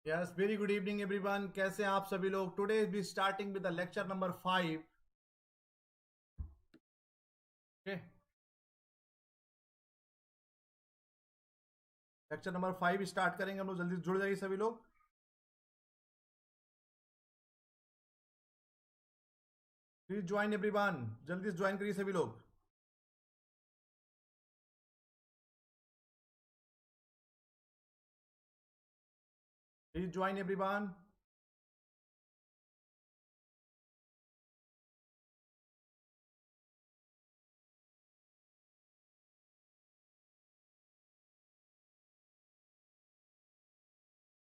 Yes, very good evening everyone. कैसे हैं आप सभी लोग? Today be starting with the lecture number 5। Okay, lecture number 5 start करेंगे हम लोग। जल्दी जुड़ जाइए सभी लोग। प्लीज ज्वाइन एवरीवन, जल्दी से ज्वाइन करिए सभी लोग। Please join everyone.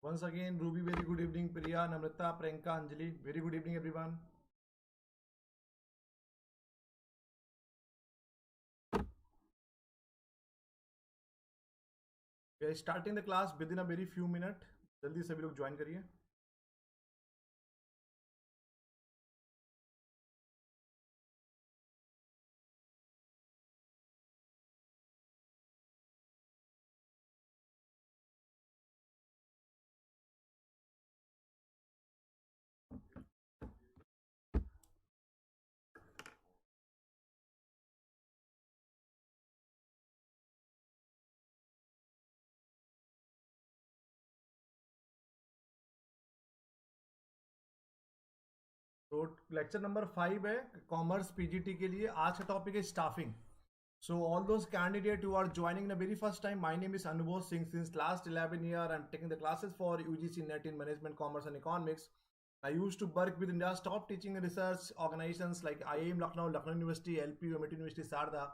Once again Ruby, very good evening. Priya, Namrata, Priyanka, Anjali, very good evening everyone. Starting the class within a very few minute. जल्दी सभी लोग ज्वाइन करिए। तो लेक्चर नंबर 5 है कॉमर्स पीजीटी के लिए। आज का टॉपिक है staffing. So all those candidates who are joining the very first time, my name is Anubhav Singh. Since last 11 years, I'm taking the classes for UGC NET in Management, Commerce and Economics. I used to work with India's top teaching and research organizations like IIM Lucknow, Lucknow University, LPU, MIT University, Sarda.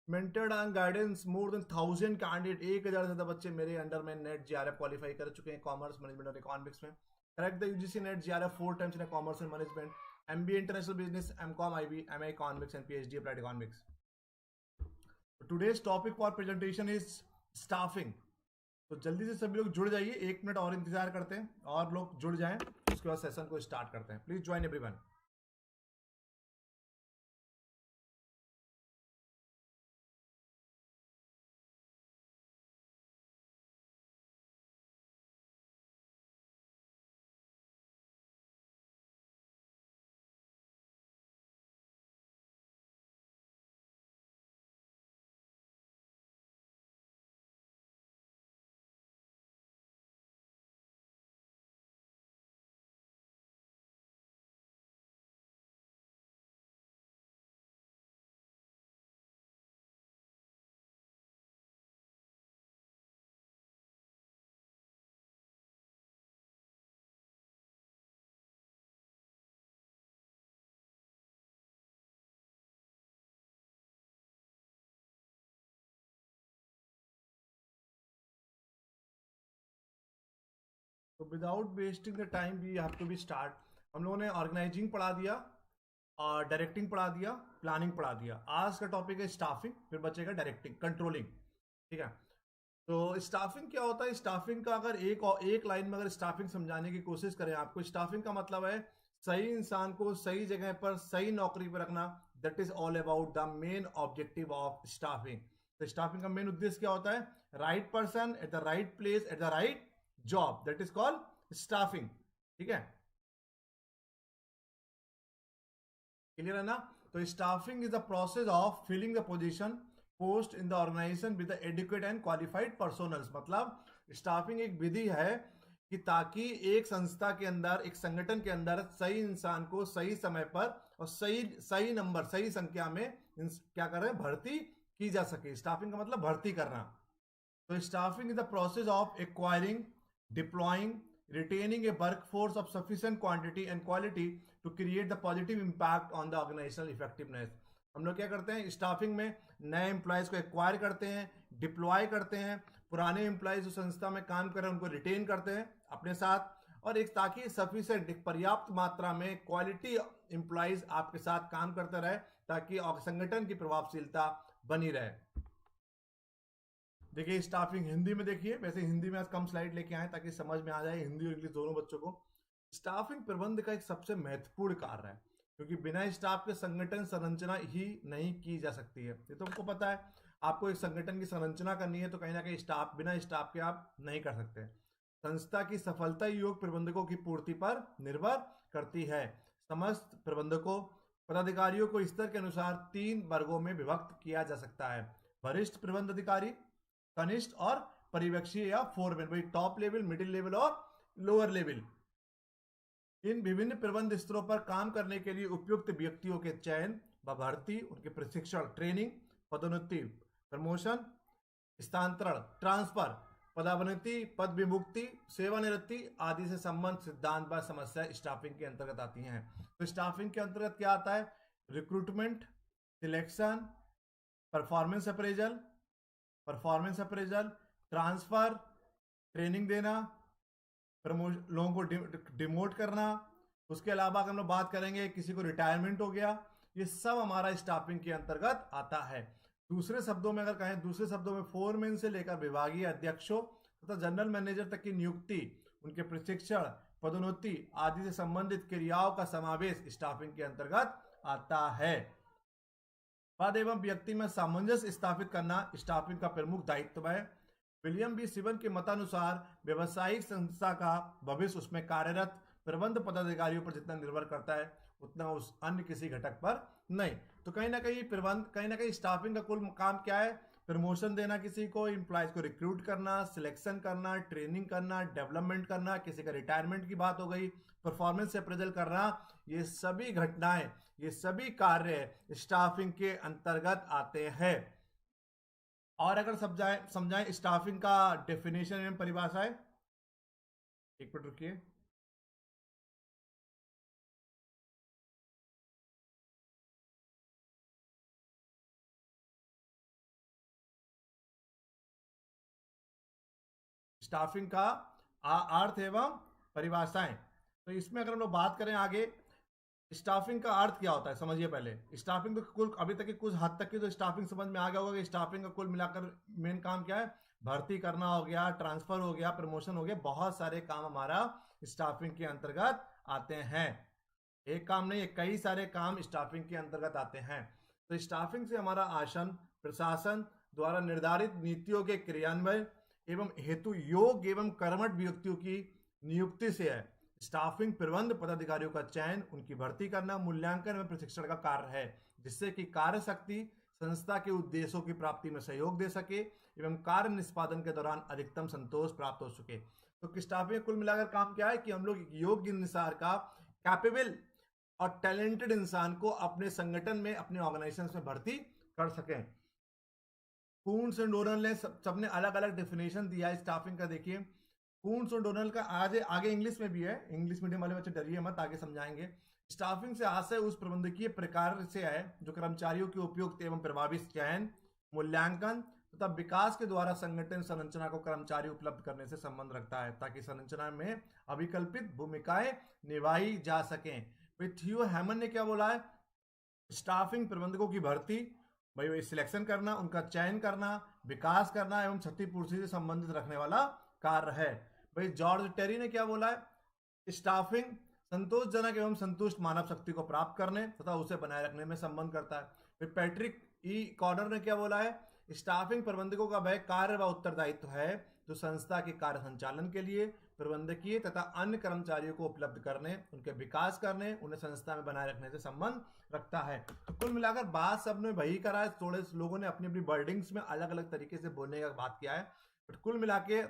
Mentored and guidance more than 1000 candidate, 1000 से ज़्यादा बच्चे मेरे under में net GRF qualify कर चुके हैं commerce management और economics में। Correct the UGC NET JRF 4 times in commerce and management, MBA international business, MCom IB, MA economics and PhD applied economics. Today's topic for presentation is staffing. तो जल्दी से सभी लोग जुड़ जाइए, 1 मिनट और इंतजार करते हैं और लोग जुड़ जाएं, उसके बाद सेशन को स्टार्ट करते हैं। Please join everyone. तो without wasting the time we have to be start. हम लोगों ने ऑर्गेनाइजिंग पढ़ा दिया और डायरेक्टिंग पढ़ा दिया, प्लानिंग पढ़ा दिया। आज का टॉपिक है स्टाफिंग, फिर बचेगा डायरेक्टिंग, कंट्रोलिंग। ठीक है, तो स्टाफिंग क्या होता है? स्टाफिंग का अगर एक लाइन में अगर स्टाफिंग समझाने की कोशिश करें आपको, स्टाफिंग का मतलब है सही इंसान को सही जगह पर सही नौकरी पर रखना। That is all about the main objective of staffing. तो स्टाफिंग का मेन उद्देश्य क्या होता है? Right person at the right place at the right job, that is called staffing. ठीक है, क्लियर है ना? तो staffing is the process of filling the position post in the organisation with adequate and qualified personnels. मतलब staffing एक विधि है कि ताकि एक संस्था के अंदर, एक संगठन के अंदर सही इंसान को सही समय पर और सही सही नंबर, सही संख्या में क्या कर रहे हैं, भर्ती की जा सके। स्टाफिंग का मतलब भर्ती करना। तो staffing is the process of acquiring, deploying, retaining a workforce of sufficient quantity and quality to create the positive impact on the organizational effectiveness। हम लोग क्या करते हैं स्टाफिंग में? नए एम्प्लॉयज को एक्वायर करते हैं, डिप्लॉय करते हैं, पुराने एम्प्लॉयज जो संस्था में काम कर रहे हैं उनको रिटेन करते हैं अपने साथ, और एक ताकि सफिशिएंट, पर्याप्त मात्रा में क्वालिटी एम्प्लॉयज आपके साथ काम करते रहे, ताकि संगठन की प्रभावशीलता बनी रहे। देखिए स्टाफिंग हिंदी में देखिए, वैसे हिंदी में आज कम स्लाइड लेके आए ताकि समझ में आ जाए हिंदी और इंग्लिश दोनों बच्चों को। स्टाफिंग प्रबंध का एक सबसे महत्वपूर्ण कार्य है, क्योंकि बिना स्टाफ के संगठन संरचना ही नहीं की जा सकती है। ये तो हमको पता है, आपको एक संगठन की संरचना करनी है तो कहीं ना कहीं स्टाफ, बिना स्टाफ के आप नहीं कर सकते। संस्था की सफलता योग्य प्रबंधकों की पूर्ति पर निर्भर करती है। समस्त प्रबंधकों पदाधिकारियों को स्तर के अनुसार 3 वर्गों में विभक्त किया जा सकता है। वरिष्ठ प्रबंध अधिकारी, कनिष्ठ और पर्यवेक्षीय या फोरमैन, वही टॉप लेवल, मिडिल लेवल और लोअर लेवल। इन विभिन्न प्रबंध स्तरों पर काम करने के लिए उपयुक्त व्यक्तियों के चयन व भर्ती, उनके प्रशिक्षण, ट्रेनिंग, पदोन्नति, प्रमोशन, स्थानांतरण, ट्रांसफर, पदोन्नति, पद विमुक्ति, सेवानिवृत्ति आदि से संबंध सिद्धांत व समस्या स्टाफिंग के अंतर्गत आती हैं। तो स्टाफिंग के अंतर्गत क्या आता है? Recruitment, selection, performance appraisal, transfer, training देना, लोगों को डिमोट करना। उसके अलावा अगर हम लोग बात करेंगे किसी को रिटायरमेंट हो गया, ये सब हमारा स्टाफिंग के अंतर्गत आता है। दूसरे शब्दों में अगर कहें, दूसरे शब्दों में फोरमैन से लेकर विभागीय अध्यक्षों तथा जनरल मैनेजर तक की नियुक्ति, उनके प्रशिक्षण, पदोन्नति आदि से संबंधित क्रियाओं का समावेश स्टाफिंग के अंतर्गत आता है। पद एवं व्यक्ति में सामंजस्य स्थापित करना स्टाफिंग का प्रमुख दायित्व है। विलियम बी सिवन के मतानुसार व्यवसायिक संस्था का भविष्य उसमें कार्यरत प्रबंध पदाधिकारियों पर जितना निर्भर करता है उतना उस अन्य किसी घटक पर नहीं। तो कहीं ना कहीं स्टाफिंग का कुल काम क्या है? प्रमोशन देना, किसी को एम्प्लॉयज को रिक्रूट करना, सिलेक्शन करना, ट्रेनिंग करना, डेवलपमेंट करना, किसी का रिटायरमेंट की बात हो गई, परफॉर्मेंस अप्रेजल करना, ये सभी घटनाएं, ये सभी कार्य स्टाफिंग के अंतर्गत आते हैं। और अगर समझाएं स्टाफिंग का डेफिनेशन एवं परिभाषा है, एक मिनट रुकिए। स्टाफिंग का अर्थ एवं परिभाषाएं। तो इसमें अगर हम लोग बात करें आगे, स्टाफिंग का अर्थ क्या होता है समझिए पहले। स्टाफिंग तो कुल अभी तक की कुछ हद तक की तो स्टाफिंग समझ में आ गया होगा कि स्टाफिंग का कुल मिलाकर मेन काम क्या है? भर्ती करना हो गया, ट्रांसफर हो गया, प्रमोशन हो गया, बहुत सारे काम हमारा स्टाफिंग के अंतर्गत आते हैं। एक काम नहीं है, कई सारे काम स्टाफिंग के अंतर्गत आते हैं। तो स्टाफिंग से हमारा आसन प्रशासन द्वारा निर्धारित नीतियों के क्रियान्वयन एवं हेतु योग्य एवं कर्मठ व्यक्तियों की नियुक्ति से है। स्टाफिंग प्रबंध पदाधिकारियों का चयन, उनकी भर्ती करना, मूल्यांकन एवं प्रशिक्षण का कार्य है, जिससे कि कार्य शक्ति संस्था के उद्देश्यों की प्राप्ति में सहयोग दे सके एवं कार्य निष्पादन के दौरान अधिकतम संतोष प्राप्त हो सके। तो स्टाफिंग कुल मिलाकर काम क्या है कि हम लोग योग्य अनुसार का कैपेबल और टैलेंटेड इंसान को अपने संगठन में, अपने ऑर्गेनाइजेशन में भर्ती कर सकें। कून्स एंड डोनल ने सबने अलग अलग डेफिनेशन दिया है स्टाफिंग का। देखिए कून्स और डोनल का आगे इंग्लिश में भी है, इंग्लिश मीडियम वाले बच्चे डरिए मत, आगे समझाएंगे। स्टाफिंग से आशय उस प्रबंधकीय प्रकार से है जो कर्मचारियों के उपयुक्त एवं प्रभावी चयन, मूल्यांकन तथा विकास के द्वारा संगठन संरचना को कर्मचारी उपलब्ध करने से संबंध रखता है, ताकि संरचना में अविकल्पित भूमिकाएं निभाई जा सकें। थियो हैमन ने क्या बोला है? स्टाफिंग प्रबंधकों की भर्ती, भाई सिलेक्शन करना, उनका चयन करना, विकास करना एवं क्षतिपूर्ति से संबंधित रखने वाला कार्य है। भाई जॉर्ज टेरी ने क्या बोला है? स्टाफिंग संतोषजनक एवं संतुष्ट मानव शक्ति को प्राप्त करने तथा उसे बनाए रखने में संबंध करता है। फिर पैट्रिक ई कॉर्डर ने क्या बोला है? स्टाफिंग प्रबंधकों का वह कार्य व उत्तरदायित्व है जो संस्था के कार्य संचालन के लिए प्रबंधकीय तथा अन्य कर्मचारियों को उपलब्ध करने, उनके विकास करने, उन्हें संस्था में बनाए रखने से संबंध रखता है। तो कुल मिलाकर बात सबने वही करा है, थोड़े लोगों ने अपनी अपनी वर्डिंग्स में अलग अलग तरीके से बोलने का बात किया है, बट कुल मिला के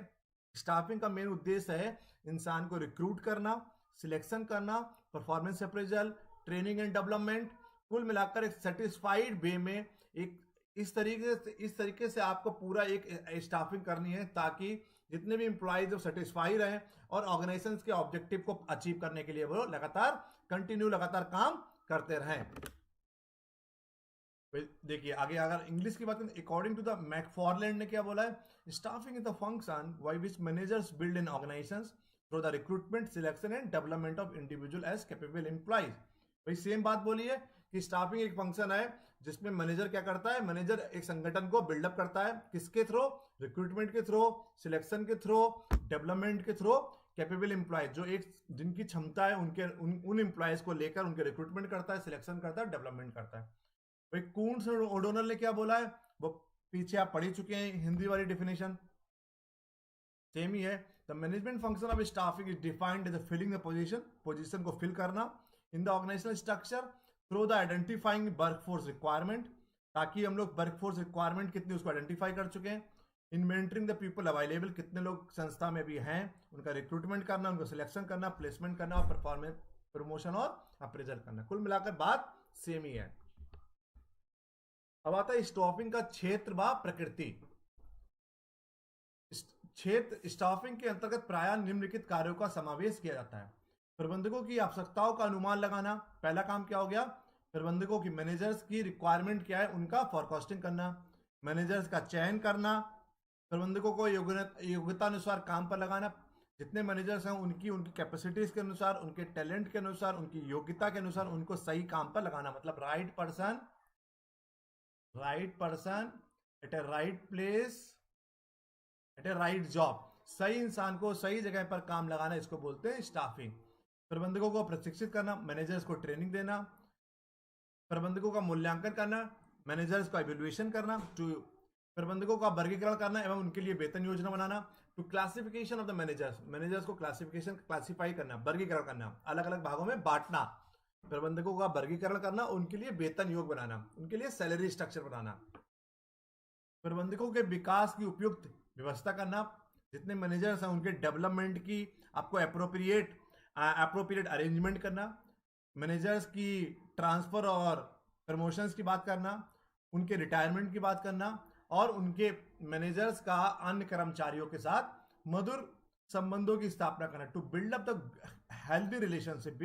स्टाफिंग का मेन उद्देश्य है इंसान को रिक्रूट करना, सिलेक्शन करना, performance appraisal, training and development, कुल मिलाकर एक सेटिस्फाइड वे में एक इस तरीके से आपको पूरा एक स्टाफिंग करनी है ताकि जितने भी एम्प्लॉयज सेटिस्फाई रहें और ऑर्गेनाइजेशन के ऑब्जेक्टिव को अचीव करने के लिए वो लगातार काम करते रहें। देखिए आगे अगर इंग्लिश की बात करें, अकॉर्डिंग टू द मैकफॉरलैंड ने क्या बोला है? Staffing is the function by which managers build in organisations through the recruitment, selection and development of individual as capable employees. भाई सेम बात बोली है कि स्टाफिंग एक फंक्शन है जिसमें मैनेजर क्या करता है? मैनेजर एक संगठन को बिल्डअप करता है, किसके थ्रू? रिक्रूटमेंट के थ्रू, सिलेक्शन के थ्रू, डेवलपमेंट के थ्रू, कैपेबल एम्प्लॉयज जो एक जिनकी क्षमता है उनके उन एम्प्लॉयज को लेकर उनके रिक्रूटमेंट करता है, सिलेक्शन करता है, डेवलपमेंट करता है। भाई कून्स और ओडोनल ने क्या बोला है? वो पीछे आप पढ़ ही चुके हैं, हिंदी वाली डेफिनेशन सेम ही है। The management function of staffing is defined as filling the position को फिल करना in the organisational structure through the identifying workforce requirement, ताकि हम लोग वर्कफोर्स रिक्वायरमेंट कितनी उसको आइडेंटिफाई कर चुके हैं। इन मेंटरिंग द पीपल अवेलेबल, कितने लोग संस्था में भी हैं, उनका रिक्रूटमेंट करना, उनको सिलेक्शन करना, प्लेसमेंट करना और परफॉर्मेंस प्रमोशन और अप्रेजल करना। कुल मिलाकर बात सेम ही है। अब आता है स्टाफिंग का क्षेत्र व प्रकृति। क्षेत्र स्टाफिंग के अंतर्गत प्रायः निम्नलिखित कार्यों का समावेश किया जाता है। प्रबंधकों की आवश्यकताओं का अनुमान लगाना, पहला काम क्या हो गया। प्रबंधकों की मैनेजर्स की रिक्वायरमेंट क्या है उनका फॉरकास्टिंग करना, मैनेजर्स का चयन करना, प्रबंधकों को योग्यता अनुसार काम पर लगाना, जितने मैनेजर्स हैं उनकी कैपेसिटीज के अनुसार, उनके टैलेंट के अनुसार, उनकी योग्यता के अनुसार उनको सही काम पर लगाना। मतलब राइट पर्सन एट ए राइट प्लेस एट ए राइट जॉब, सही इंसान को सही जगह पर काम लगाना, इसको बोलते हैं स्टाफिंग। प्रबंधकों को प्रशिक्षित करना, मैनेजर्स को ट्रेनिंग देना, प्रबंधकों का मूल्यांकन करना, मैनेजर्स का इवैल्यूएशन करना, प्रबंधकों का वर्गीकरण करना एवं उनके लिए वेतन योजना बनाना। Two classification of the managers को क्लासिफाई करना, वर्गीकरण करना, अलग अलग भागों में बांटना, प्रबंधकों का वर्गीकरण करना, उनके लिए वेतन योग बनाना, उनके लिए सैलरी स्ट्रक्चर बनाना, प्रबंधकों के विकास की उपयुक्त व्यवस्था करना, जितने मैनेजर्स हैं उनके डेवलपमेंट की आपको अप्रोप्रिएट अरेंजमेंट करना, मैनेजर्स की ट्रांसफर और प्रमोशंस की बात करना, उनके रिटायरमेंट की बात करना और उनके मैनेजर्स का अन्य कर्मचारियों के साथ मधुर संबंधों की स्थापना करना। To build up the healthy relationship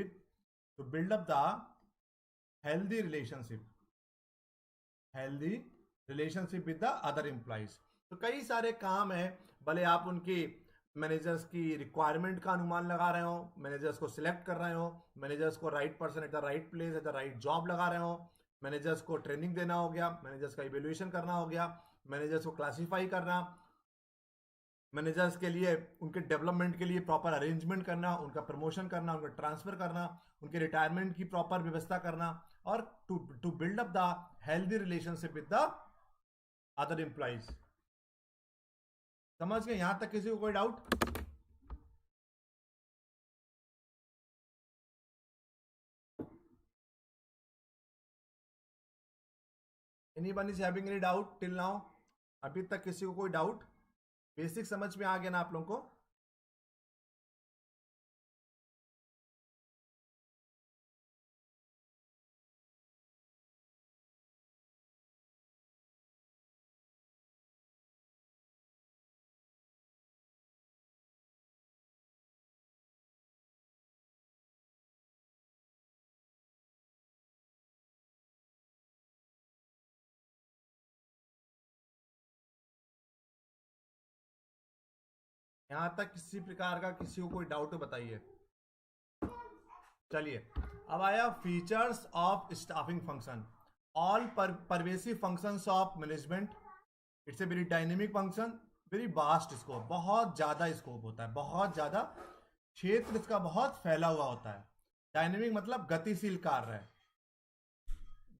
with the other employees. तो कई सारे काम है, भले आप उनकी मैनेजर्स की रिक्वायरमेंट का अनुमान लगा रहे हो, मैनेजर्स को सिलेक्ट कर रहे हो, मैनेजर्स को right person at the right place at the right job लगा रहे हो, मैनेजर्स को ट्रेनिंग देना हो गया, मैनेजर्स का इवैल्यूएशन करना हो गया, मैनेजर्स को क्लासिफाई करना, मैनेजर्स के लिए उनके डेवलपमेंट के लिए प्रॉपर अरेंजमेंट करना, उनका प्रमोशन करना, उनका ट्रांसफर करना, उनके रिटायरमेंट की प्रॉपर व्यवस्था करना और to build up the healthy relationship with the other employees. समझ गए यहां तक? किसी को कोई doubt? Anyone is having any doubt till now? अभी तक किसी को कोई डाउट? बेसिक समझ में आ गया ना आप लोगों को? यहां तक किसी प्रकार का किसी को कोई डाउट हो बताइए। चलिए अब आया features of staffing function. All pervasive functions of management, it's a very dynamic function, very vast scope, बहुत ज्यादा स्कोप होता है, बहुत ज्यादा क्षेत्र इसका बहुत फैला हुआ होता है। डायनेमिक मतलब गतिशील कार्य है,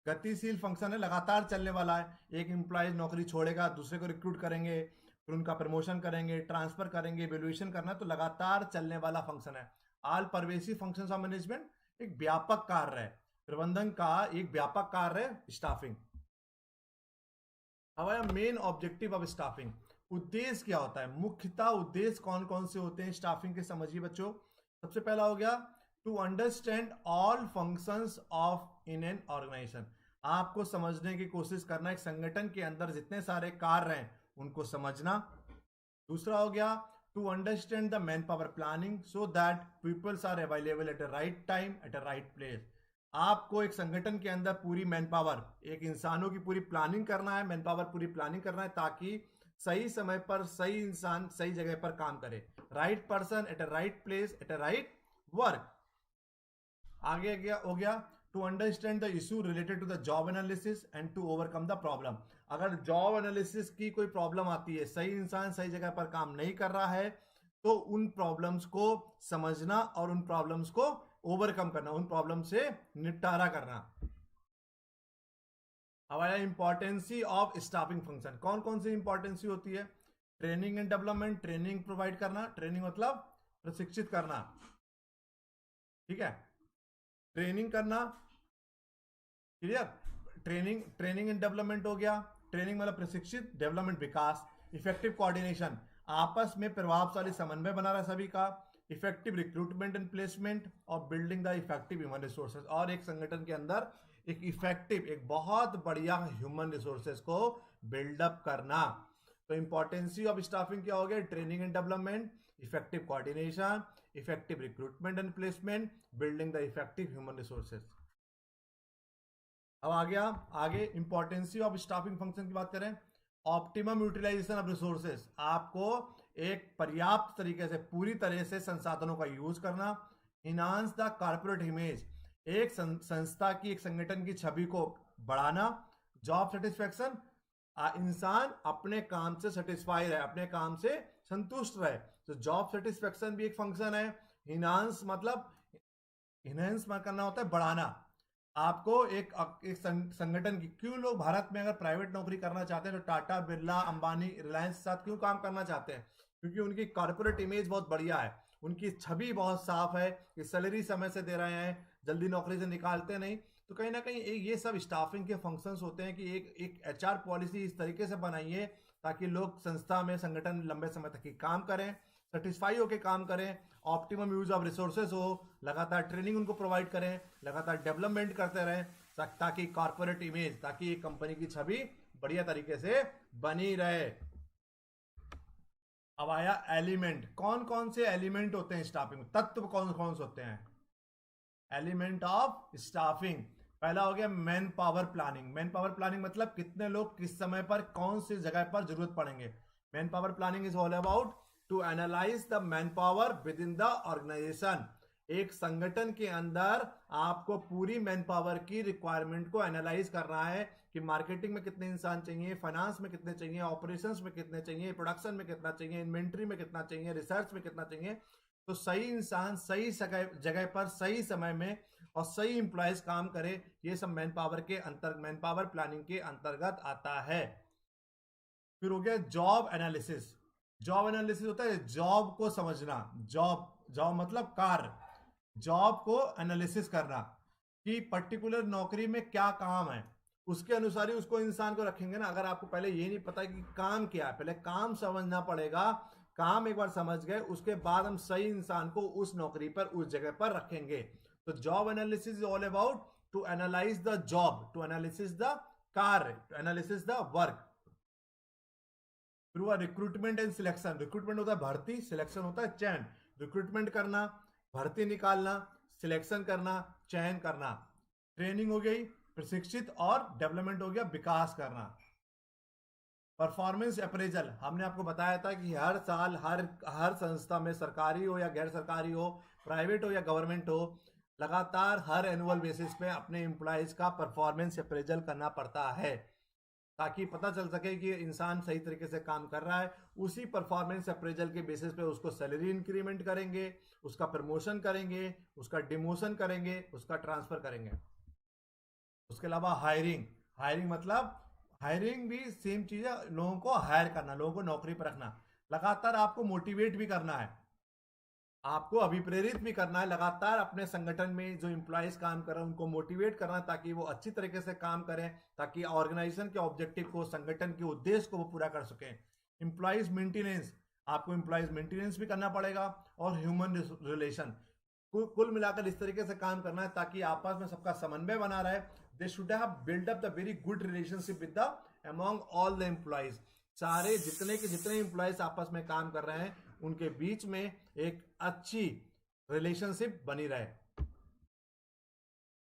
गतिशील फंक्शन है, लगातार चलने वाला है। एक एम्प्लॉय नौकरी छोड़ेगा, दूसरे को रिक्रूट करेंगे, फिर उनका प्रमोशन करेंगे, ट्रांसफर करेंगे, इवैल्यूएशन करना, तो लगातार चलने वाला फंक्शन है। All pervasive functions of management एक व्यापक कार्य है, प्रबंधन का एक व्यापक कार्य है स्टाफिंग। अब मेन ऑब्जेक्टिव ऑफ स्टाफिंग, उद्देश्य क्या होता है, मुख्यतः उद्देश्य कौन कौन से होते हैं स्टाफिंग के, समझिए बच्चों। सबसे पहला हो गया to understand all functions of in an organisation, आपको समझने की कोशिश करना एक संगठन के अंदर जितने सारे कार्य हैं उनको समझना। दूसरा हो गया to understand the manpower planning so that peoples are available at a right time at a right place, आपको एक संगठन के अंदर पूरी मैन पावर, एक इंसानों की पूरी प्लानिंग करना है, मैन पावर पूरी प्लानिंग करना है ताकि सही समय पर सही इंसान सही जगह पर काम करे, right person at a right place at a right work. आगे गया हो गया to understand the issue related to the job analysis and to overcome the problem, अगर जॉब एनालिसिस की कोई प्रॉब्लम आती है, सही इंसान सही जगह पर काम नहीं कर रहा है, तो उन प्रॉब्लम्स को समझना और उन प्रॉब्लम्स को ओवरकम करना, उन प्रॉब्लम से निपटारा करना। अब आया इंपॉर्टेंसी ऑफ स्टाफिंग फंक्शन, कौन कौन सी इंपॉर्टेंसी होती है। Training and development, training provide करना, ट्रेनिंग मतलब प्रशिक्षित करना, ठीक है, ट्रेनिंग करना, क्लियर। ट्रेनिंग एंड डेवलपमेंट हो गया, ट्रेनिंग मतलब प्रशिक्षित, डेवलपमेंट विकास, इफेक्टिव कोऑर्डिनेशन, आपस में प्रभावशाली समन्वय बना रहा सभी का, इफेक्टिव रिक्रूटमेंट एंड प्लेसमेंट और building the effective human resources, और एक संगठन के अंदर एक इफेक्टिव, एक बहुत बढ़िया ह्यूमन रिसोर्सेज को बिल्डअप करना। तो इंपॉर्टेंसी ऑफ स्टाफिंग क्या हो गया, training and development, effective coordination, effective recruitment and placement, building the effective human resources. अब आ गया आगे इंपॉर्टेंसी ऑफ स्टाफिंग फंक्शन की बात करें, ऑप्टिमम यूटिलाइजेशन ऑफ रिसोर्सेज, आपको एक पर्याप्त तरीके से पूरी तरह से संसाधनों का यूज करना, इनहांस द कॉर्पोरेट इमेज, एक संस्था की, एक संगठन की छवि को बढ़ाना, जॉब सेटिस्फेक्शन, इंसान अपने काम से सेटिस्फाई रहे, अपने काम से संतुष्ट रहे, तो जॉब सेटिस्फेक्शन भी एक फंक्शन है। इनहांस मतलब इनहेंस करना होता है बढ़ाना, आपको एक संगठन की, क्यों लोग भारत में अगर प्राइवेट नौकरी करना चाहते हैं तो टाटा, बिरला, अंबानी, रिलायंस के साथ क्यों काम करना चाहते हैं, क्योंकि उनकी कॉर्पोरेट इमेज बहुत बढ़िया है, उनकी छवि बहुत साफ है कि सैलरी समय से दे रहे हैं, जल्दी नौकरी से निकालते नहीं। तो कहीं ना कहीं ये सब स्टाफिंग के फंक्शंस होते हैं कि एक एचआर पॉलिसी इस तरीके से बनाइए ताकि लोग संस्था में, संगठन लंबे समय तक काम करें, सेटिस्फाई होकर काम करें, ऑप्टिमम यूज ऑफ रिसोर्सेज हो, लगातार ट्रेनिंग उनको प्रोवाइड करें, लगातार डेवलपमेंट करते रहें, ताकि कॉर्पोरेट इमेज, ताकि एक कंपनी की छवि बढ़िया तरीके से बनी रहे। अब आया एलिमेंट, कौन कौन से एलिमेंट होते हैं स्टाफिंग, तत्व कौन कौन से होते हैं एलिमेंट ऑफ स्टाफिंग। पहला हो गया man power planning, man power planning मतलब कितने लोग किस समय पर कौन सी जगह पर जरूरत पड़ेंगे। Manpower planning is all about to analyse the manpower within the organisation, एक संगठन के अंदर आपको पूरी मैन पावर की रिक्वायरमेंट को एनालाइज करना है कि मार्केटिंग में कितने इंसान चाहिए, फाइनेंस में कितने चाहिए, ऑपरेशंस में कितने चाहिए, प्रोडक्शन में कितना चाहिए, इन्वेंट्री में कितना चाहिए, रिसर्च में कितना चाहिए। तो सही इंसान सही जगह पर सही समय में और सही इंप्लॉयज काम करे, ये सब मैन पावर के मैन पावर प्लानिंग के अंतर्गत आता है। फिर हो गया जॉब एनालिसिस, जॉब एनालिसिस होता है जॉब को समझना, जॉब जॉब मतलब कार्य, जॉब को एनालिसिस करना कि पर्टिकुलर नौकरी में क्या काम है, उसके अनुसार ही उसको इंसान को रखेंगे ना। अगर आपको पहले ये नहीं पता कि काम क्या है, पहले काम समझना पड़ेगा, काम एक बार समझ गए उसके बाद हम सही इंसान को उस नौकरी पर, उस जगह पर रखेंगे। तो job analysis is all about to analyse the job, to analysis the कार्य, टू एनालिसिस द वर्क। फिर हुआ रिक्रूटमेंट एंड सिलेक्शन, रिक्रूटमेंट होता है भर्ती, सिलेक्शन होता है चयन। रिक्रूटमेंट करना, भर्ती निकालना, सिलेक्शन करना, चयन करना। ट्रेनिंग हो गई प्रशिक्षित, और डेवलपमेंट हो गया विकास करना। परफॉर्मेंस अप्रेजल, हमने आपको बताया था कि हर साल हर संस्था में, सरकारी हो या गैर सरकारी हो, प्राइवेट हो या गवर्नमेंट हो, लगातार हर एनुअल बेसिस पे अपने एम्प्लॉयज का परफॉर्मेंस अप्रेजल करना पड़ता है ताकि पता चल सके कि इंसान सही तरीके से काम कर रहा है। उसी परफॉर्मेंस अप्रेजल के बेसिस पे उसको सैलरी इंक्रीमेंट करेंगे, उसका प्रमोशन करेंगे, उसका डिमोशन करेंगे, उसका ट्रांसफर करेंगे। उसके अलावा हायरिंग, हायरिंग मतलब हायरिंग भी सेम चीज है, लोगों को हायर करना, लोगों को नौकरी पर रखना। लगातार आपको मोटिवेट भी करना है, आपको अभिप्रेरित भी करना है, लगातार अपने संगठन में जो इंप्लॉयज काम कर रहे हैं उनको मोटिवेट करना ताकि वो अच्छी तरीके से काम करें, ताकि ऑर्गेनाइजेशन के ऑब्जेक्टिव को, संगठन के उद्देश्य को वो पूरा कर सकें। इंप्लॉयज मेंटेनेंस, आपको इंप्लॉयज मेंटेनेंस भी करना पड़ेगा, और ह्यूमन रिलेशन, कुल मिलाकर इस तरीके से काम करना है ताकि आपस में सबका समन्वय बना रहे। They should have build up the very good relationship with the among all the employees, सारे जितने के जितने एम्प्लॉयज आपस में काम कर रहे हैं उनके बीच में एक अच्छी रिलेशनशिप बनी रहे।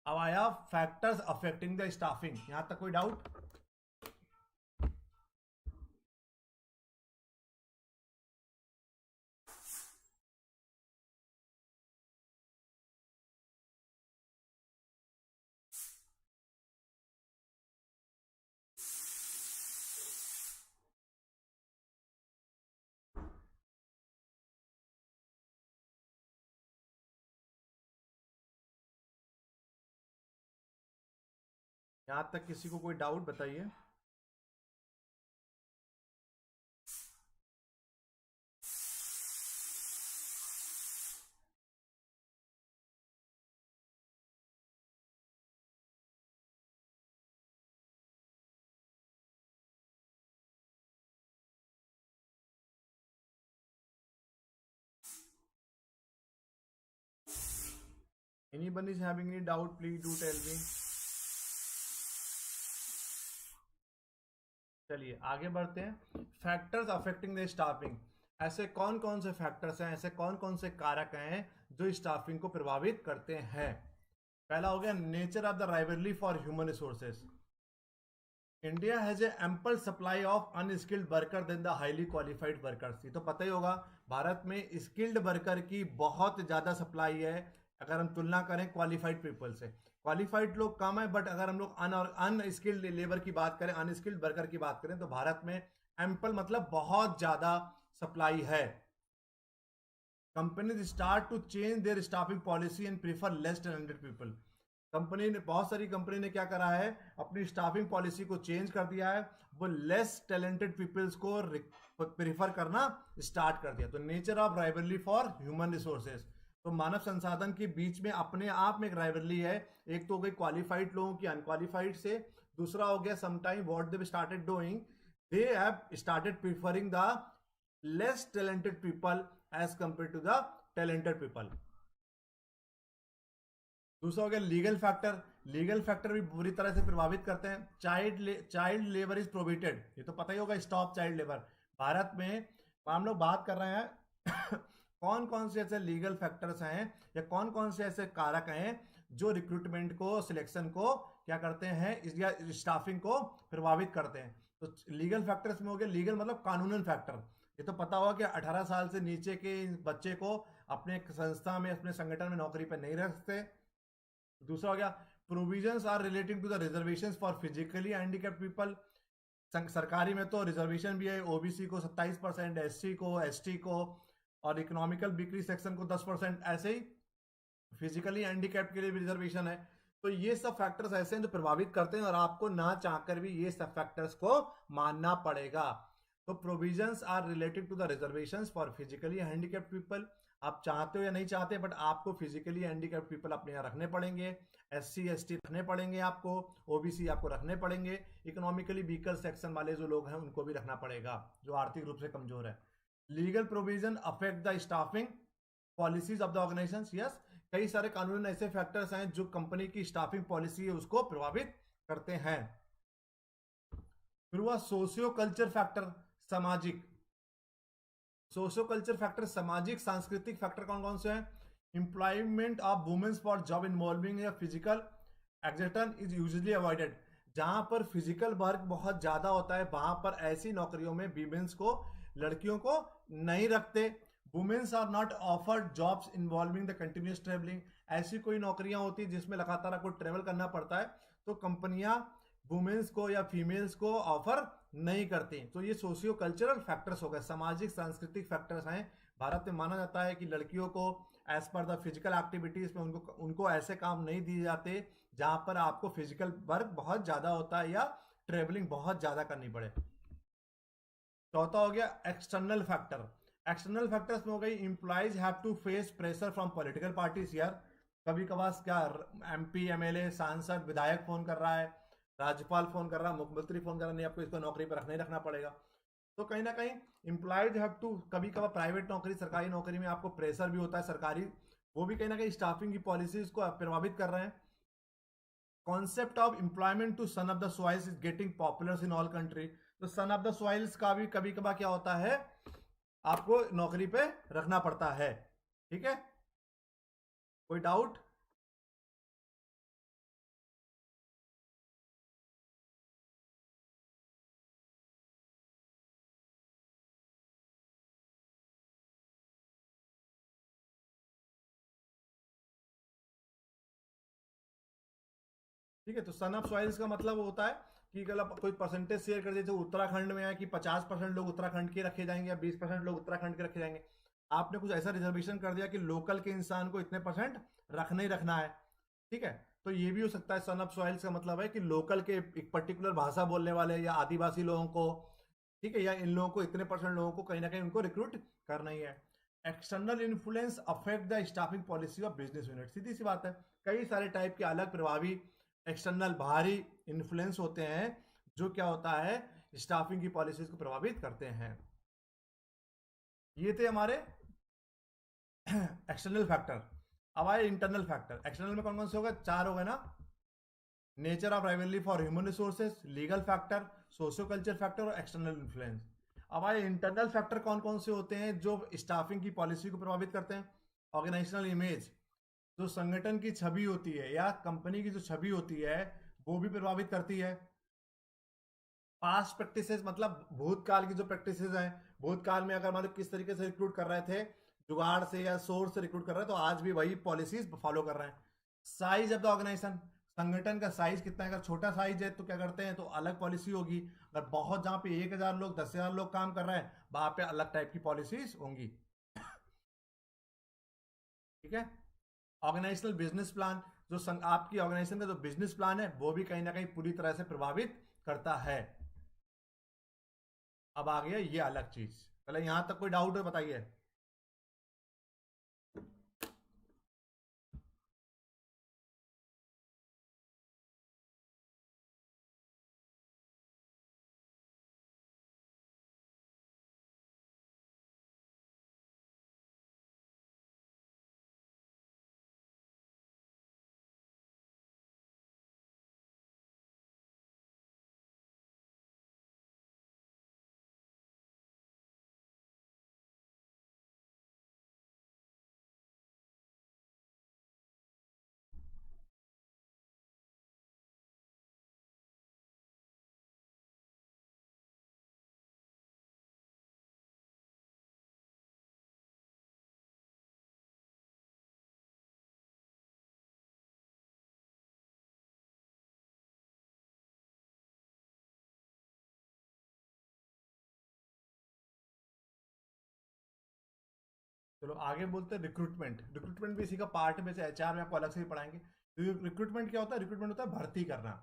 अब आया फैक्टर्स अफेक्टिंग द स्टाफिंग, यहां तक कोई डाउट? यहां तक किसी को कोई डाउट बताइए। Anyone is having any doubt, please do tell me. चलिए आगे बढ़ते हैं। फैक्टर्स अफेक्टिंग द स्टाफिंग, ऐसे कौन कौन से फैक्टर्स हैं, ऐसे कौन कौन से कारक हैं जो स्टाफिंग को प्रभावित करते हैं। पहला हो गया nature of the rivalry for human resources. India has a ample supply of unskilled worker than the highly qualified workers. ये तो पता ही होगा, भारत में स्किल्ड वर्कर की बहुत ज़्यादा सप्लाई है अगर हम तुलना करें क्वालिफाइड पीपल से। क्वालिफाइड लोग कम है, बट अगर हम लोग अनस्किल्ड लेबर की बात करें, अनस्किल्ड वर्कर की बात करें, तो भारत में एम्पल मतलब बहुत ज़्यादा सप्लाई है। Companies start to change there staffing policy and prefer less talented people. Company ने, बहुत सारी कंपनी ने क्या करा है, अपनी स्टाफिंग पॉलिसी को चेंज कर दिया है, वो लेस टैलेंटेड पीपल्स को प्रीफर करना स्टार्ट कर दिया। तो nature of rivalry for human resources, तो मानव संसाधन के बीच में अपने आप में एक राइवलरी है। एक तो हो गई क्वालिफाइड लोगों की अनक्वालिफाइड से, दूसरा हो गया sometime what they started doing, they have started preferring the less talented people as compare to the talented people. दूसरा हो गया लीगल फैक्टर। लीगल फैक्टर भी बुरी तरह से प्रभावित करते हैं। चाइल्ड लेबर इज प्रोहिबिटेड, ये तो पता ही होगा, स्टॉप चाइल्ड लेबर। भारत में हम लोग बात कर रहे हैं कौन कौन से ऐसे लीगल फैक्टर्स हैं या कौन कौन से ऐसे कारक हैं जो रिक्रूटमेंट को, सिलेक्शन को क्या करते हैं, या स्टाफिंग को प्रभावित करते हैं। तो लीगल फैक्टर्स में हो गया, लीगल मतलब कानूनन फैक्टर। ये तो पता होगा कि 18 साल से नीचे के बच्चे को अपने संस्था में, अपने संगठन में नौकरी पर नहीं रखते। दूसरा हो गया provisions are relating to the reservations for physically handicapped people. सरकारी में तो रिजर्वेशन भी है, ओबीसी को 27%, एससी को, एसटी को और इकोनॉमिकल वीकली सेक्शन को 10%, ऐसे ही फिजिकली हैंडीकैप्ड के लिए भी रिजर्वेशन है। तो ये सब फैक्टर्स ऐसे हैं जो प्रभावित करते हैं और आपको ना चाहकर भी ये सब फैक्टर्स को मानना पड़ेगा। तो provisions are related to the reservations for physically handicapped people, आप चाहते हो या नहीं चाहते, बट आपको फिजिकली हैंडीकैप्ड पीपल अपने यहाँ रखने पड़ेंगे, एससी एसटी रखने पड़ेंगे आपको, ओबीसी आपको रखने पड़ेंगे, इकोनॉमिकली वीकर सेक्शन वाले जो लोग हैं उनको भी रखना पड़ेगा, जो आर्थिक रूप से कमजोर है। Legal provision affect the staffing policies of the organization. Yes, कई सारे कानून ऐसे फैक्टर्स हैं जो कंपनी की स्टाफिंग पॉलिसी है उसको प्रभावित करते हैं। फिर हुआ सोशियो कल्चर फैक्टर, सामाजिक। सोशो कल्चर फैक्टर, सामाजिक सांस्कृतिक फैक्टर कौन कौन से हैं। Employment of womens for job involving या physical exertion is usually avoided. जहां पर फिजिकल वर्क बहुत ज्यादा होता है वहां पर ऐसी नौकरियों में वीमेंस को, लड़कियों को नहीं रखते। Womens are not offered jobs involving the continuous travelling. ऐसी कोई नौकरियां होती है जिसमें लगातार आपको ट्रेवल करना पड़ता है, तो कंपनियां वुमेन्स को या फीमेल्स को ऑफर नहीं करती। तो ये सोशियो कल्चरल फैक्टर्स हो गए, सामाजिक सांस्कृतिक फैक्टर्स हैं। भारत में माना जाता है कि लड़कियों को as per the physical activities में उनको ऐसे काम नहीं दिए जाते जहां पर आपको फिजिकल वर्क बहुत ज्यादा होता है या ट्रेवलिंग बहुत ज्यादा करनी पड़े। चौथा हो गया एक्सटर्नल फैक्टर। एक्सटर्नल फैक्टर्स में हो गई employees have to face pressure from political parties. यार कभी कभार क्या एमपी, एमएलए, सांसद, विधायक फोन कर रहा है, राज्यपाल फोन कर रहा है, मुख्यमंत्री फोन कर रहा है, नहीं आपको इसको नौकरी पर रखना ही रखना पड़ेगा। तो कहीं ना कहीं एम्प्लॉयज हैव टू, कभी कभार प्राइवेट नौकरी, सरकारी नौकरी में आपको प्रेशर भी होता है सरकारी, वो भी कहीं ना कहीं स्टाफिंग की पॉलिसीज को प्रभावित कर रहे हैं। Concept of employment to son of the soils is getting popular in all country. तो सन ऑफ द सॉइल्स का भी कभी कभार क्या होता है, आपको नौकरी पे रखना पड़ता है। ठीक है, कोई डाउट? ठीक है, तो सन ऑफ सॉइल्स का मतलब होता है कि अगर कोई परसेंटेज शेयर कर देते, उत्तराखंड में है कि 50% लोग उत्तराखंड के रखे जाएंगे या 20% लोग उत्तराखंड के रखे जाएंगे। आपने कुछ ऐसा रिजर्वेशन कर दिया कि लोकल के इंसान को इतने % रखना ही रखना है। ठीक है, तो ये भी हो सकता है। सन ऑफ सॉइल्स का मतलब है कि लोकल के एक पर्टिकुलर भाषा बोलने वाले या आदिवासी लोगों को, ठीक है, या इन लोगों को इतने % लोगों को कहीं ना कहीं उनको रिक्रूट करना ही है। External influence affect the staffing policy of business unit. सीधी सी बात है, कई सारे टाइप के अलग प्रभावी एक्सटर्नल बाहरी इन्फ्लुएंस होते हैं जो क्या होता है, स्टाफिंग की पॉलिसीज को प्रभावित करते हैं। ये थे हमारे एक्सटर्नल फैक्टर। अब आए इंटरनल फैक्टर। एक्सटर्नल में कौन कौन से होगा, 4 हो गए ना, nature of rivalry for human resources, legal factor, socio culture factor और एक्सटर्नल इन्फ्लुएंस। अब आए इंटरनल फैक्टर कौन कौन से होते हैं जो स्टाफिंग की पॉलिसी को प्रभावित करते हैं। ऑर्गेनाइजेशनल इमेज, जो संगठन की छवि होती है या कंपनी की जो छवि होती है वो भी प्रभावित करती है। पास्ट प्रैक्टिसेस मतलब भूतकाल की जो प्रैक्टिसेस हैं, भूतकाल में अगर मतलब किस तरीके से रिक्रूट कर रहे थे, जुगाड़ से या सोर्स से रिक्रूट कर रहे हैं, तो आज भी वही पॉलिसीज फॉलो कर रहे हैं। साइज ऑफ द ऑर्गेनाइजेशन, संगठन का साइज कितना है, अगर छोटा साइज है तो क्या करते हैं, तो अलग पॉलिसी होगी। अगर बहुत, जहां पे 1000 लोग 10,000 लोग काम कर रहे हैं, वहां पे अलग टाइप की पॉलिसीज होंगी। ठीक है। ऑर्गेनाइजेशनल बिजनेस प्लान, जो आपकी ऑर्गेनाइजेशन का जो बिजनेस प्लान है वो भी कहीं ना कहीं पूरी तरह से प्रभावित करता है। अब आ गया ये अलग चीज। पहले यहां तक कोई डाउट है बताइए। चलो आगे बोलते हैं रिक्रूटमेंट। रिक्रूटमेंट भी इसी का पार्ट में से, एचआर में आपको अलग से ही पढ़ाएंगे। रिक्रूटमेंट क्या होता है, रिक्रूटमेंट होता है भर्ती करना।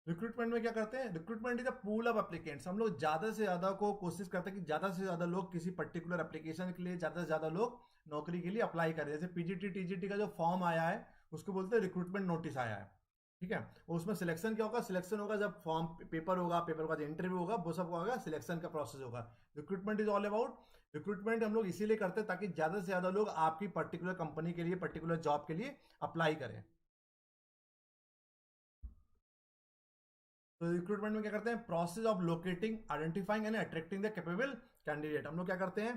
रिक्रूटमेंट में क्या करते हैं, recruitment is a pool of applicants. हम लोग ज्यादा से ज्यादा को कोशिश करते हैं कि ज्यादा से ज्यादा लोग किसी पर्टिकुलर एप्लीकेशन के लिए, ज्यादा से ज्यादा लोग नौकरी के लिए अप्लाई करें। जैसे पीजीटी टीजीटी का जो फॉर्म आया है उसको बोलते हैं रिक्रूटमेंट नोटिस आया है। ठीक है। और उसमें सिलेक्शन क्या होगा, सिलेक्शन होगा जब फॉर्म पेपर होगा, पेपर का इंटरव्यू होगा, वो सब होगा, सिलेक्शन का प्रोसेस होगा। Recruitment is all about, recruitment हम लोग इसीलिए करते हैं ताकि ज्यादा से ज्यादा लोग आपकी पर्टिकुलर कंपनी के लिए, पर्टिकुलर जॉब के लिए अप्लाई करें। तो रिक्रूटमेंट में क्या करते हैं, process of locating, identifying and attracting the capable candidate. हम लोग क्या करते हैं,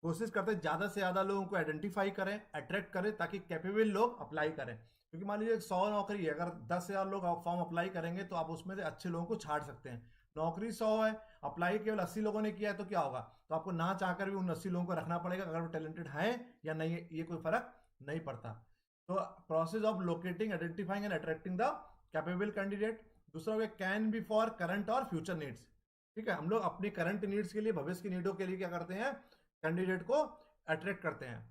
कोशिश करते हैं ज्यादा से ज्यादा लोगों को आइडेंटिफाई करें, अट्रैक्ट करें, ताकि कैपेबल लोग अप्लाई करें। क्योंकि मान लीजिए 100 नौकरी है, अगर 10,000 लोग फॉर्म अप्लाई करेंगे तो आप उसमें से अच्छे लोगों को छाड़ सकते हैं। नौकरी 100 है, अप्लाई केवल 80 लोगों ने किया है, तो क्या होगा, तो आपको ना चाहकर भी उन 80 लोगों को रखना पड़ेगा, अगर वो टैलेंटेड है या नहीं है, ये कोई फर्क नहीं पड़ता। तो process of locating, identifying and attracting the capable candidate. दूसरा हो गया कैन बी फॉर करंट और फ्यूचर नीड्स। ठीक है, हम लोग अपनी करंट नीड्स के लिए, भविष्य की नीडों के लिए क्या करते हैं, कैंडिडेट को अट्रैक्ट करते हैं।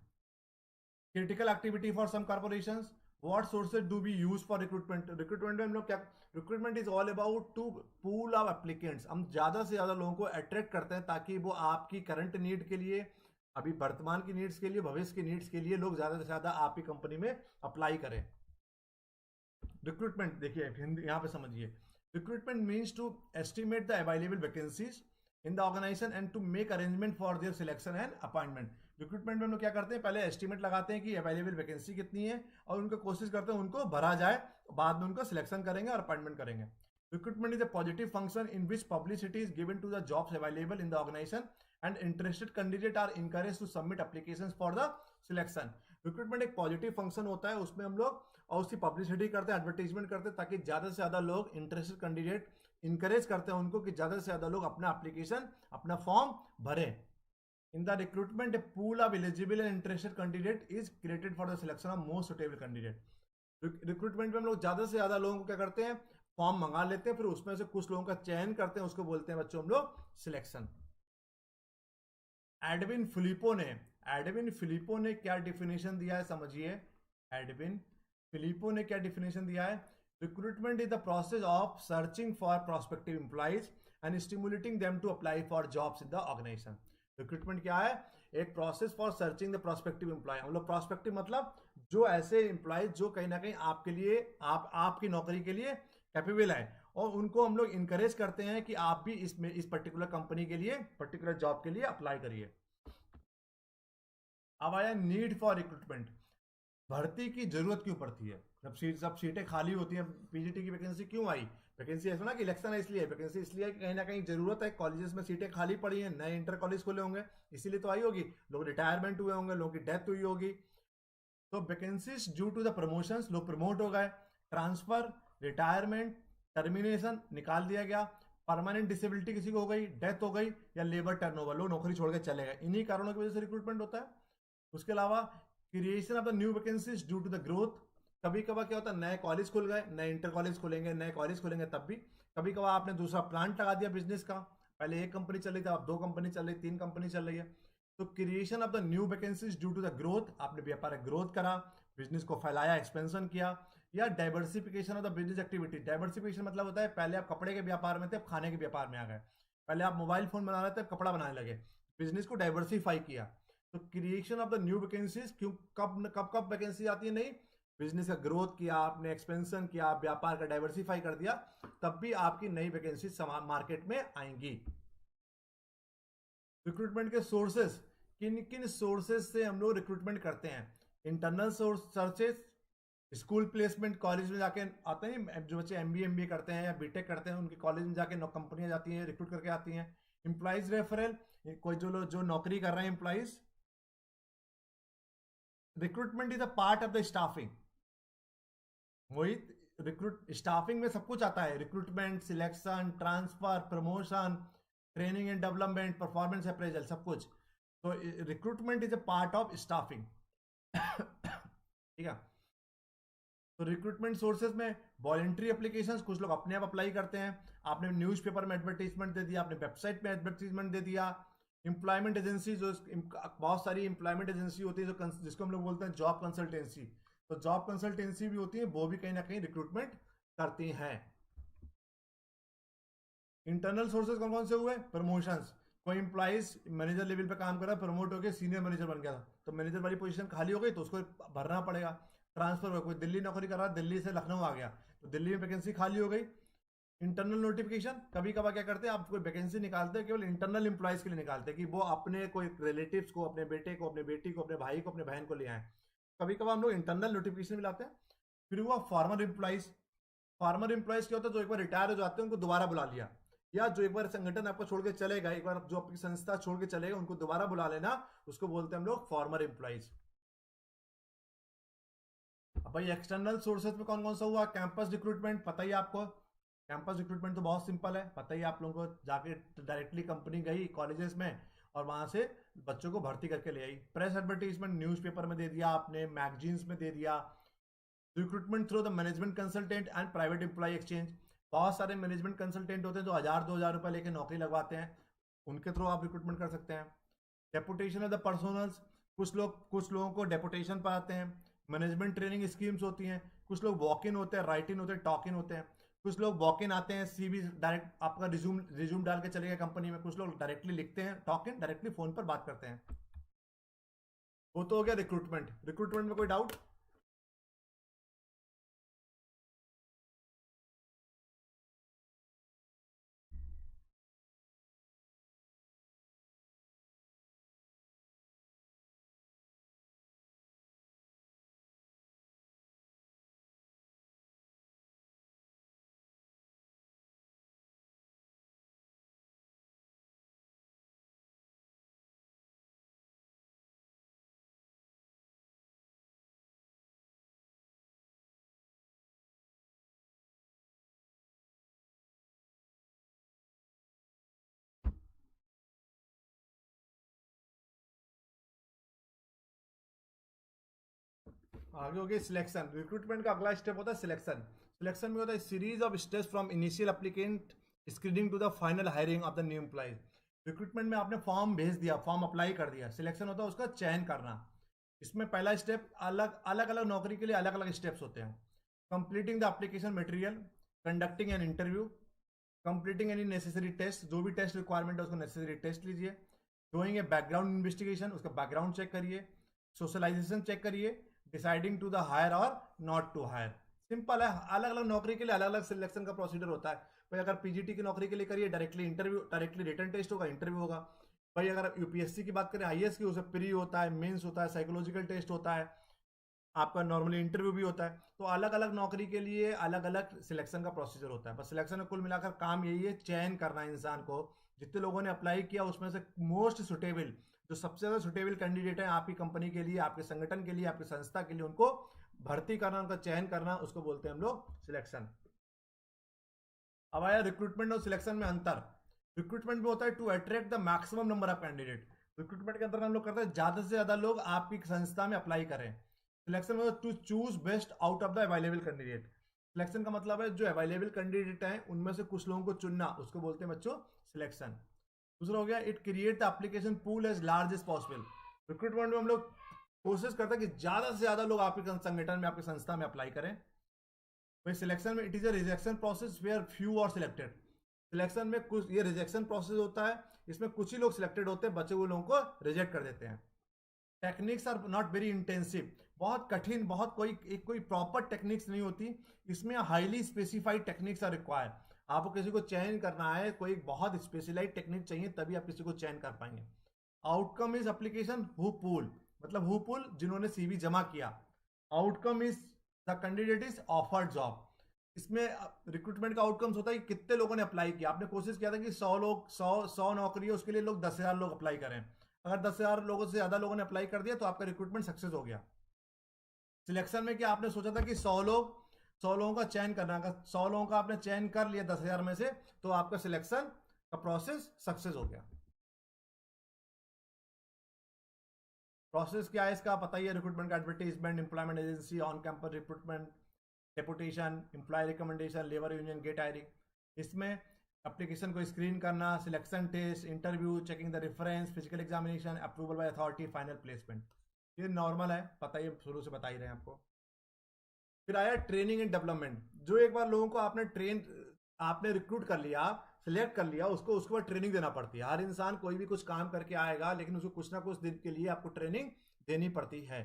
Critical activity for some corporations, what sources do we use for recruitment. Recruitment में हम लोग क्या, recruitment is all about to pool of applicants. हम ज्यादा से ज्यादा लोगों को अट्रैक्ट करते हैं ताकि वो आपकी करंट नीड के लिए, अभी वर्तमान की नीड्स के लिए, भविष्य की नीड्स के लिए लोग ज्यादा से ज्यादा आपकी कंपनी में अप्लाई करें। रिक्रूटमेंट देखिए हिंदी यहाँ पे समझिए। Recruitment means to estimate the available vacancies in the organization and to make arrangement for their selection and appointment. Recruitment में हम लोग क्या करते हैं, पहले एस्टिमेट लगाते हैं कि अवेलेबल वैकेंसी कितनी है, और उनको कोशिश करते हैं उनको भरा जाए, बाद में उनको सिलेक्शन करेंगे और अपॉइंटमेंट करेंगे। Recruitment is a positive function in which publicity is given to the jobs available in the organization and interested candidates are encouraged to submit applications for the selection. Recruitment एक positive function होता है, उसमें हम लोग और उसकी publicity करते हैं, एडवर्टीजमेंट करते हैं, ताकि ज़्यादा से ज़्यादा लोग, इंटरेस्टेड कैंडिडेट, इंकरेज करते हैं उनको कि ज़्यादा से ज़्यादा लोग अपना एप्लीकेशन, अपना फॉर्म भरें। In the recruitment, a pool of eligible and interested candidate is created for the selection of most suitable candidate. Recruitment में हम लोग ज्यादा से ज्यादा लोगों को क्या करते हैं, फॉर्म मंगा लेते हैं, फिर उसमें से कुछ लोगों का चयन करते हैं, उसको बोलते हैं बच्चों हम लोग सिलेक्शन। एडविन फिलिपो ने, एडविन फिलिपो ने क्या डिफिनेशन दिया है समझिए। एडविन फिलिपो ने क्या डिफिनेशन दिया है, recruitment is the process of searching for prospective employees and stimulating them to apply for jobs in the organization. Recruitment क्या है, एक process for searching the prospective employee. हम लोग प्रोस्पेक्टिव मतलब जो ऐसे एम्प्लॉयज जो कहीं ना कहीं आपके लिए, आपकी नौकरी के लिए कैपेबल है, और उनको हम लोग इनकरेज करते हैं कि आप भी इसमें, इस पर्टिकुलर कंपनी के लिए, पर्टिकुलर जॉब के लिए अप्लाई करिए। अब आया नीड फॉर रिक्रूटमेंट, भर्ती की जरूरत क्यों पड़ती है? सब सीटें खाली होती हैं, पीजीटी की वैकेंसी क्यों आई? वैकेंसी ऐसा ना कि इलेक्शन है इसलिए, वैकेंसी इसलिए है कि कहीं ना कहीं जरूरत है, कॉलेजेस में सीटें खाली पड़ी हैं, नए इंटर कॉलेज खुले होंगे, इसीलिए तो आई होगी। लोग रिटायरमेंट हुए होंगे, लोगों की डेथ हुई होगी, तो vacancies due to the promotions, लोग प्रमोट हो गए, ट्रांसफर, रिटायरमेंट, टर्मिनेशन, निकाल दिया गया, परमानेंट डिसेबिलिटी किसी को हो गई, डेथ हो गई, या लेबर टर्नओवर, लोग नौकरी छोड़ के चले गए, इन्हीं कारणों की वजह से रिक्रूटमेंट होता है। उसके अलावा creation of the new vacancies due to the growth, कभी कभार क्या होता है नए कॉलेज खुल गए, नए इंटर कॉलेज खुलेंगे, नए कॉलेज खुलेंगे, तब भी कभी कभार आपने दूसरा प्लांट लगा दिया बिजनेस का, पहले एक कंपनी चल रही थी, अब 2 कंपनी चल रही, 3 कंपनी चल रही है, तो creation of the new vacancies due to the growth, आपने व्यापार ग्रोथ करा, बिजनेस को फैलाया, एक्सपेंशन किया, या diversification of the business activity. Diversification मतलब होता है पहले आप कपड़े के व्यापार में थे, अब खाने के व्यापार में आ गए, पहले आप मोबाइल फोन बना रहे थे, अब कपड़ा बनाने लगे, बिजनेस को डाइवर्सिफाई किया। तो creation of the new vacancies, क्यों, कब कब कब वैकेंसी आती है नई? बिजनेस का ग्रोथ किया आपने, एक्सपेंशन किया, व्यापार का डाइवर्सिफाई कर दिया, तब भी आपकी नई वैकेंसी मार्केट में आएंगी। रिक्रूटमेंट के सोर्सेस, किन किन सोर्सेज से हम लोग रिक्रूटमेंट करते हैं? Internal source searches, school placement, college में जाके आते हैं जो बच्चे एमबीए करते हैं या बीटेक करते हैं, उनके कॉलेज में जाके कंपनियां जाती हैं, रिक्रूट करके आती हैं। एम्प्लॉइज रेफरल, कोई जो लोग जो नौकरी कर रहे हैं employees. Recruitment is a part of the staffing, वही रिक्रूट स्टाफिंग में सब कुछ आता है, recruitment, selection, transfer, promotion, training and development, performance appraisal, सब कुछ। तो recruitment is a part of staffing. ठीक है। तो रिक्रूटमेंट सोर्सेज में वॉलंटरी एप्लीकेशंस, कुछ लोग अपने आप अप्लाई करते हैं, आपने न्यूज़पेपर में एडवर्टीजमेंट दे दिया, आपने वेबसाइट में एडवर्टीजमेंट दे दिया। एम्प्लॉयमेंट एजेंसी, जो बहुत सारी एम्प्लॉयमेंट एजेंसी होती है जो जिसको हम लोग बोलते हैं जॉब कंसल्टेंसी, तो जॉब कंसल्टेंसी भी होती है, वो भी कहीं ना कहीं रिक्रूटमेंट करती हैं। इंटरनल सोर्सेज कौन कौन से हुए? प्रमोशंस, कोई इंप्लॉइज मैनेजर लेवल पे काम कर रहा है, प्रमोट होकर सीनियर मैनेजर बन गया था, तो मैनेजर वाली पोजीशन खाली हो गई तो उसको भरना पड़ेगा। ट्रांसफर हुआ, कोई दिल्ली नौकरी कर रहा है, दिल्ली से लखनऊ आ गया, तो दिल्ली में वैकेंसी खाली हो गई। इंटरनल नोटिफिकेशन, कभी कभार क्या करते हैं आप, कोई वैकेंसी निकालते हैं केवल इंटरनल इंप्लॉइज के लिए निकालते हैं कि वो अपने कोई रिलेटिव्स को, अपने बेटे को, अपने बेटी को, अपने भाई को, अपने बहन को ले आए, कभी कभार हम लोग इंटरनल नोटिफिकेशन भी लाते हैं। फिर हुआ फॉर्मर एम्प्लॉइज, फॉर्मर एम्प्लॉइज क्या होता है, जो एक बार रिटायर हो जाते हैं उनको दोबारा बुला लिया, या जो एक बार संगठन आपको छोड़ के चलेगा, एक बार जो आपकी संस्था छोड़ के चलेगा उनको दोबारा बुला लेना, उसको बोलते हैं हम लोग फॉर्मर एम्प्लॉइज। अब भाई एक्सटर्नल सोर्सेज में कौन कौन सा हुआ? कैंपस रिक्रूटमेंट, पता ही आपको, कैंपस रिक्रूटमेंट तो बहुत सिंपल है, पता ही आप लोगों को, जाके डायरेक्टली कंपनी गई कॉलेजेस में और वहां से बच्चों को भर्ती करके ले आई। प्रेस एडवर्टीजमेंट, न्यूज़पेपर में दे दिया आपने, मैगजीन्स में दे दिया। Recruitment through the management consultant and private employee exchange, बहुत सारे मैनेजमेंट कंसल्टेंट होते हैं जो 1000-2000 रुपए लेके नौकरी लगवाते हैं, उनके थ्रू आप रिक्रूटमेंट कर सकते हैं। डेपुटेशन ऑफ द पर्सनल्स, कुछ लोगों को डेपुटेशन पर आते हैं। मैनेजमेंट ट्रेनिंग स्कीम्स होती हैं, कुछ लोग वॉक इन होते हैं, राइट इन होते हैं, टॉक इन होते हैं। कुछ लोग वॉक इन आते हैं, सीवी डायरेक्ट आपका रिज्यूम डाल के चले गए कंपनी में। कुछ लोग डायरेक्टली लिखते हैं, टॉक इन डायरेक्टली फोन पर बात करते हैं। वो तो हो गया रिक्रूटमेंट। रिक्रूटमेंट में कोई डाउट? आगे हो गया सिलेक्शन। रिक्रूटमेंट का अगला स्टेप होता है सिलेक्शन। सिलेक्शन में होता है series of steps from initial applicant screening to the final hiring of the new employee. Recruitment में आपने फॉर्म भेज दिया, फॉर्म अप्लाई कर दिया, सिलेक्शन होता है उसका चयन करना। इसमें पहला स्टेप, अलग अलग अलग नौकरी के लिए अलग अलग स्टेप्स होते हैं। Completing the application material, conducting an interview, completing any necessary test, जो भी टेस्ट रिक्वायरमेंट है उसको नेसेसरी टेस्ट लीजिए। डूइंग ए बैकग्राउंड इन्वेस्टिगेशन, उसका बैकग्राउंड चेक करिए। सोशलाइजेशन चेक करिए। Deciding to the hire or not to hire. Simple है, अलग अलग नौकरी के लिए अलग अलग सिलेक्शन का प्रोसीजर होता है। कोई अगर पीजीटी की नौकरी के लिए करिए, directly interview, directly written test होगा, इंटरव्यू होगा। भाई अगर यूपीएससी की बात करें, आईएएस की, उसे प्री होता है, मेंस होता है, साइकोलॉजिकल टेस्ट होता है, आपका नॉर्मली इंटरव्यू भी होता है। तो अलग अलग नौकरी के लिए अलग अलग सिलेक्शन का प्रोसीजर होता है। बस सिलेक्शन में कुल मिलाकर काम यही है, चयन करना है इंसान को। जितने लोगों ने अप्लाई किया उसमें से मोस्ट सुटेबल, जो सबसे ज़्यादा सुटेबल कैंडिडेट है आपकी कंपनी के लिए, आपके संगठन के लिए, आपकी संस्था के लिए, उनको भर्ती करना, उनका चयन करना, उसको बोलते हैं हम लोग सिलेक्शन। अब आया रिक्रूटमेंट और सिलेक्शन में अंतर। रिक्रूटमेंट में होता है to attract the maximum number of candidate. रिक्रूटमेंट के अंदर हम लोग करते हैं ज्यादा से ज्यादा लोग आपकी संस्था में अप्लाई करें। सिलेक्शन में to choose best out of the available candidate. Selection का मतलब है जो अवेलेबल कैंडिडेट हैं उनमें से कुछ लोगों को चुनना, उसको बोलते हैं बच्चों सिलेक्शन। दूसरा हो गया it create the application pool as large as possible. Recruitment में हम लोग कोशिश करते हैं कि ज्यादा से ज्यादा लोग आपके संगठन में, आपकी संस्था में अप्लाई करें। वही सिलेक्शन में it is a rejection process where few are selected. Selection में कुछ ये रिजेक्शन प्रोसेस होता है, इसमें कुछ ही लोग सिलेक्टेड होते हैं, बचे हुए लोगों को रिजेक्ट कर देते हैं। Techniques are not very intensive, बहुत कठिन, बहुत कोई प्रॉपर टेक्निक्स नहीं होती इसमें। Highly specified techniques are required. आपको किसी को चयन करना है, कोई बहुत स्पेशलाइज टेक्निक चाहिए, तभी आप किसी को चयन कर पाएंगे। Outcome is application who pool, मतलब हु पूल जिन्होंने सीवी जमा किया। Outcome is the candidate is offered job. इसमें रिक्रूटमेंट का आउटकम्स होता है कि कितने लोगों ने अप्लाई किया। आपने कोशिश किया था कि 100 लोग, 100 नौकरी है, उसके लिए लोग 10,000 लोग अप्लाई करें। अगर 10,000 लोगों से ज्यादा लोगों ने अप्लाई कर दिया तो आपका रिक्रूटमेंट सक्सेस हो गया। सिलेक्शन में क्या आपने सोचा था कि 100 लोगों का चयन करना, अगर 100 लोगों का आपने चयन कर लिया 10,000 में से, तो आपका सिलेक्शन का प्रोसेस सक्सेस हो गया। प्रोसेस क्या है इसका पता ही है। रिक्रूटमेंट का advertisement, employment agency, on campus recruitment, deputation, employee recommendation, labour union, gate hiring. इसमें एप्लीकेशन को स्क्रीन करना, selection test, interview, checking the reference, physical examination, approval by authority, final placement. ये नॉर्मल है, पता ही, शुरू से बता ही रहे हैं आपको। फिर आया ट्रेनिंग एंड डेवलपमेंट। जो एक बार लोगों को आपने रिक्रूट कर लिया, सिलेक्ट कर लिया, उसको उसके बाद ट्रेनिंग देना पड़ती है। हर इंसान कोई भी कुछ काम करके आएगा, लेकिन उसको कुछ ना कुछ दिन के लिए आपको ट्रेनिंग देनी पड़ती है।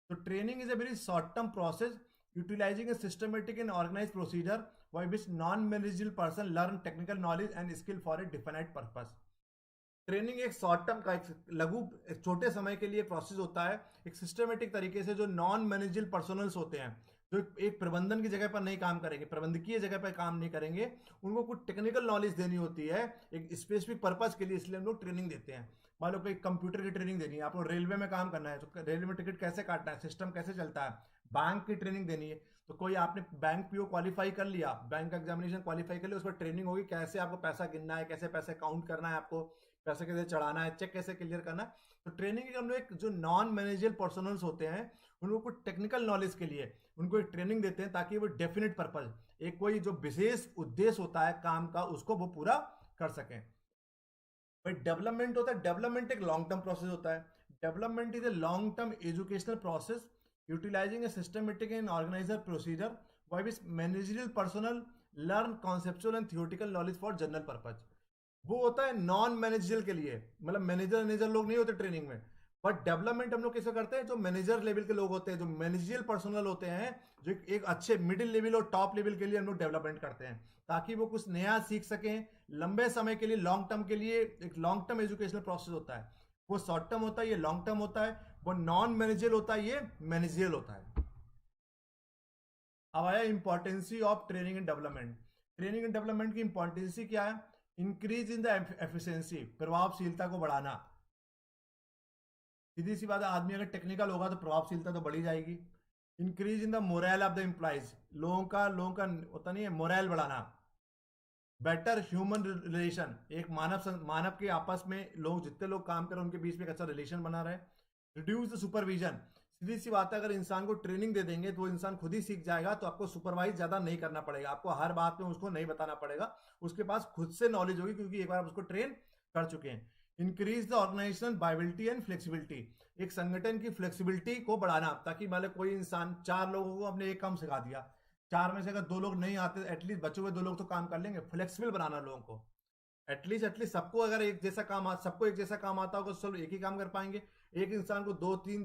तो training is a very short term process utilizing a systematic and organized procedure by which non-managerial person learn technical knowledge and skill for a definite purpose। Training एक शॉर्ट टर्म का, एक छोटे समय के लिए प्रोसेस होता है, एक सिस्टमेटिक तरीके से। जो नॉन मैनेजल पर्सनल्स होते हैं, जो एक प्रबंधन की जगह पर नहीं काम करेंगे, प्रबंधकीय जगह पर काम नहीं करेंगे, उनको कुछ टेक्निकल नॉलेज देनी होती है एक स्पेसिफिक पर्पज के लिए, इसलिए हम लोग ट्रेनिंग देते हैं। मान लो कोई कंप्यूटर की ट्रेनिंग देनी है, आपको रेलवे में काम करना है, तो रेलवे में टिकट कैसे काटना है, सिस्टम कैसे चलता है, बैंक की ट्रेनिंग देनी है, तो कोई आपने बैंक पीओ क्वालिफाई कर लिया, बैंक का एग्जामिनेशन क्वालिफाई कर लिया, उस पर ट्रेनिंग होगी कैसे आपको पैसा गिनना है, कैसे पैसे काउंट करना है, आपको पैसे कैसे चढ़ाना है, चेक कैसे क्लियर करना है। तो ट्रेनिंग के हम लोग एक जो नॉन मैनेजल पर्सनल्स होते हैं उनको कुछ टेक्निकल नॉलेज के लिए उनको एक ट्रेनिंग देते हैं, ताकि वो डेफिनेट पर्पज, एक कोई जो विशेष उद्देश्य होता है काम का, उसको वो पूरा कर सकें। भाई डेवलपमेंट होता है, डेवलपमेंट एक लॉन्ग टर्म प्रोसेस होता है। Development is a long term educational process utilizing a systematic and organizer procedure by which managerial personnel learn conceptual and theoretical knowledge for general purpose. वो होता है नॉन मैनेजरियल के लिए, मतलब manager लोग नहीं होते ट्रेनिंग में। बट डेवलपमेंट हम लोग कैसे करते हैं, जो मैनेजर लेवल के लोग होते हैं, जो मैनेजरियल पर्सनल होते हैं, जो एक अच्छे मिडिल लेवल और टॉप लेवल के लिए हम लोग डेवलपमेंट करते हैं, ताकि वो कुछ नया सीख सकें लंबे समय के लिए, लॉन्ग टर्म के लिए। एक लॉन्ग टर्म एजुकेशनल प्रोसेस होता है, वो शॉर्ट टर्म होता है, ये लॉन्ग टर्म होता है। वो नॉन मैनेजरियल होता है, ये मैनेजरियल होता है। अब आया importancy of training and development. Training and development की इंपॉर्टेंसी क्या है? इंक्रीज इन द एफिशिएंसी, प्रभावशीलता को बढ़ाना। सीधी सी बात है, आदमी अगर टेक्निकल होगा तो प्रभावशीलता तो बढ़ी जाएगी। Increase in the moral of the employees, लोगों का होता नहीं है, मोरल बढ़ाना। बेटर ह्यूमन रिलेशन, एक मानव के आपस में लोग, जितने लोग काम कर रहे हैं उनके बीच में एक अच्छा रिलेशन बना रहे। रिड्यूस द सुपरविजन, सीधी सी बात है, अगर इंसान को ट्रेनिंग दे देंगे तो वो इंसान खुद ही सीख जाएगा, तो आपको सुपरवाइज ज्यादा नहीं करना पड़ेगा, आपको हर बात में उसको नहीं बताना पड़ेगा, उसके पास खुद से नॉलेज होगी, क्योंकि एक बार आप उसको ट्रेन कर चुके हैं। Increase the organization viability and flexibility, एक संगठन की फ्लेक्सिबिलिटी को बढ़ाना, ताकि मान लो कोई इंसान 4 लोगों को अपने एक काम सिखा दिया, 4 में से अगर 2 लोग नहीं आते, एटलीस्ट बचे हुए 2 लोग तो काम कर लेंगे। फ्लेक्सिबल बनाना लोगों को, एटलीस्ट सबको, अगर एक जैसा काम सबको एक जैसा काम आता होगा तो सब एक ही काम कर पाएंगे। एक इंसान को 2-3